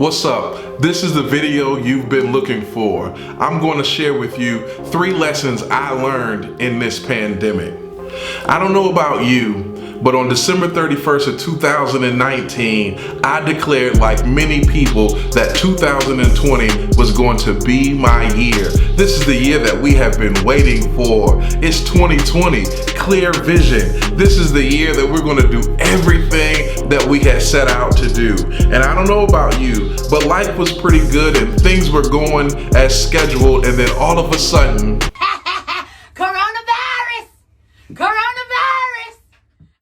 What's up? This is the video you've been looking for. I'm going to share with you 3 lessons I learned in this pandemic. I don't know about you, but on December 31st of 2019, I declared, like many people, that 2020 was going to be my year. This is the year that we have been waiting for. It's 2020, clear vision. This is the year that we're going to do everything that we had set out to do. And I don't know about you, but life was pretty good and things were going as scheduled, and then all of a sudden,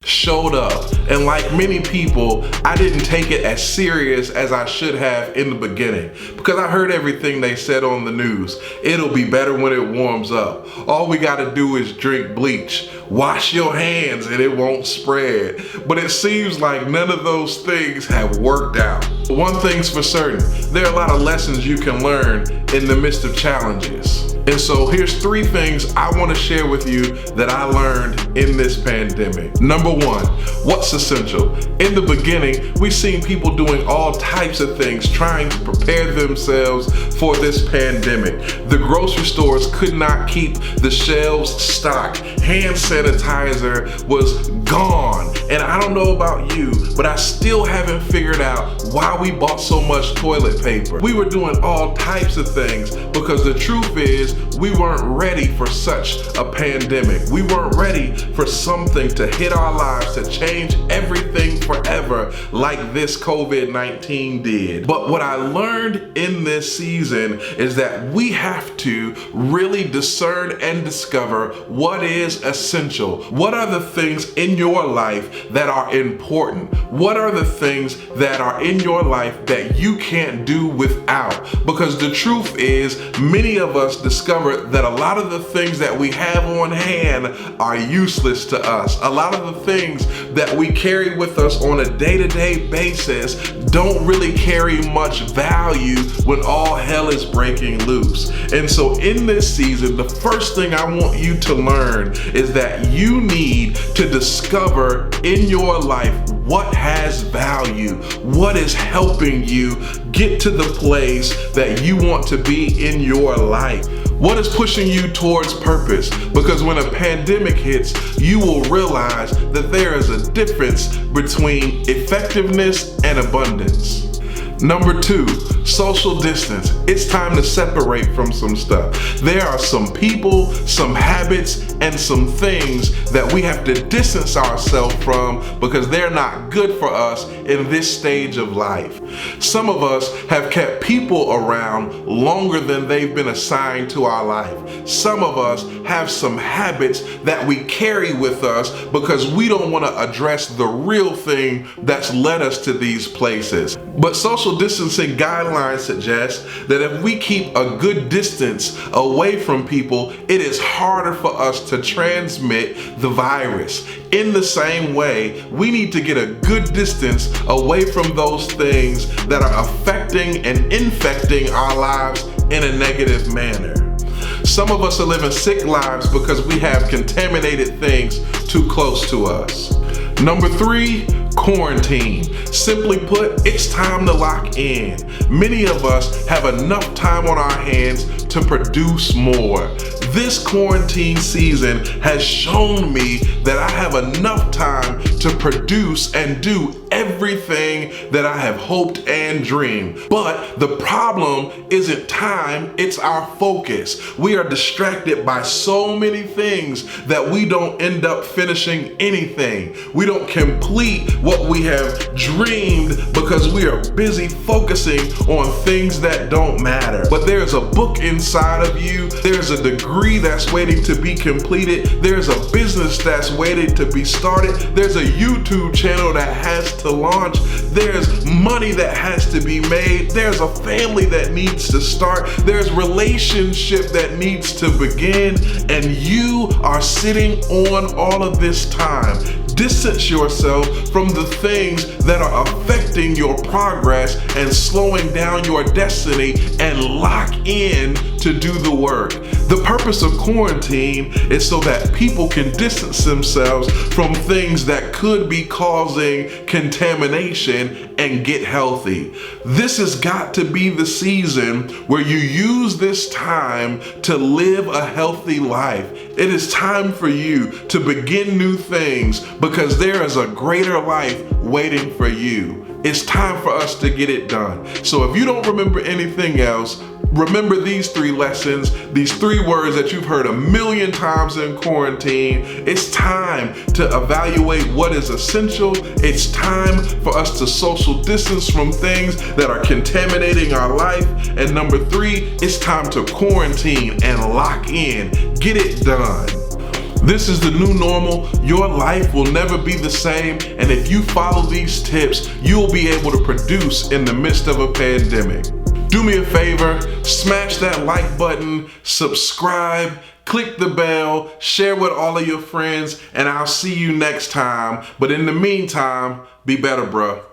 showed up. And like many people, I didn't take it as serious as I should have in the beginning, because I heard everything they said on the news. It'll be better when it warms up. All we gotta do is drink bleach, wash your hands, and it won't spread. But it seems like none of those things have worked out. One thing's for certain, there are a lot of lessons you can learn in the midst of challenges. And so here's 3 things I want to share with you that I learned in this pandemic. Number 1, what's essential? In the beginning, we've seen people doing all types of things trying to prepare themselves for this pandemic. The grocery stores could not keep the shelves stocked. Hand sanitizer was gone. And I don't know about you, but I still haven't figured out why we bought so much toilet paper. We were doing all types of things because the truth is, we weren't ready for such a pandemic. We weren't ready for something to hit our lives to change everything forever like this COVID-19 did. But what I learned in this season is that we have to really discern and discover what is essential. What are the things in your life that are important? What are the things that are in your life that you can't do without? Because the truth is, many of us discover that a lot of the things that we have on hand are useless to us. A lot of the things that we carry with us on a day-to-day basis don't really carry much value when all hell is breaking loose. And so in this season, the first thing I want you to learn is that you need to discover in your life what has value, what is helping you get to the place that you want to be in your life. What is pushing you towards purpose? Because when a pandemic hits, you will realize that there is a difference between effectiveness and abundance. Number 2, social distance. It's time to separate from some stuff. There are some people, some habits, and some things that we have to distance ourselves from because they're not good for us in this stage of life. Some of us have kept people around longer than they've been assigned to our life. Some of us have some habits that we carry with us because we don't want to address the real thing that's led us to these places. But social distancing guidelines suggest that if we keep a good distance away from people, it is harder for us to transmit the virus. In the same way, we need to get a good distance away from those things that are affecting and infecting our lives in a negative manner. Some of us are living sick lives because we have contaminated things too close to us. Number 3, quarantine. Simply put, it's time to lock in. Many of us have enough time on our hands to produce more. This quarantine season has shown me that I have enough time to produce and do everything that I have hoped and dreamed. But the problem isn't time, it's our focus. We are distracted by so many things that we don't end up finishing anything. We don't complete what we have dreamed because we are busy focusing on things that don't matter. But there's a book inside of you, there's a degree that's waiting to be completed, there's a business that's waiting to be started, there's a YouTube channel that has to launch, there's money that has to be made, there's a family that needs to start, there's relationship that needs to begin, and you are sitting on all of this time. Distance yourself from the things that are affecting your progress and slowing down your destiny, and lock in to do the work. The purpose of quarantine is so that people can distance themselves from things that could be causing contamination and get healthy. This has got to be the season where you use this time to live a healthy life. It is time for you to begin new things because there is a greater life waiting for you. It's time for us to get it done. So if you don't remember anything else, remember these 3 lessons, these 3 words that you've heard a million times in quarantine. It's time to evaluate what is essential. It's time for us to social distance from things that are contaminating our life. And number 3, it's time to quarantine and lock in. Get it done. This is the new normal. Your life will never be the same. And if you follow these tips, you'll be able to produce in the midst of a pandemic. Do me a favor, smash that like button, subscribe, click the bell, share with all of your friends, and I'll see you next time. But in the meantime, be better, bruh.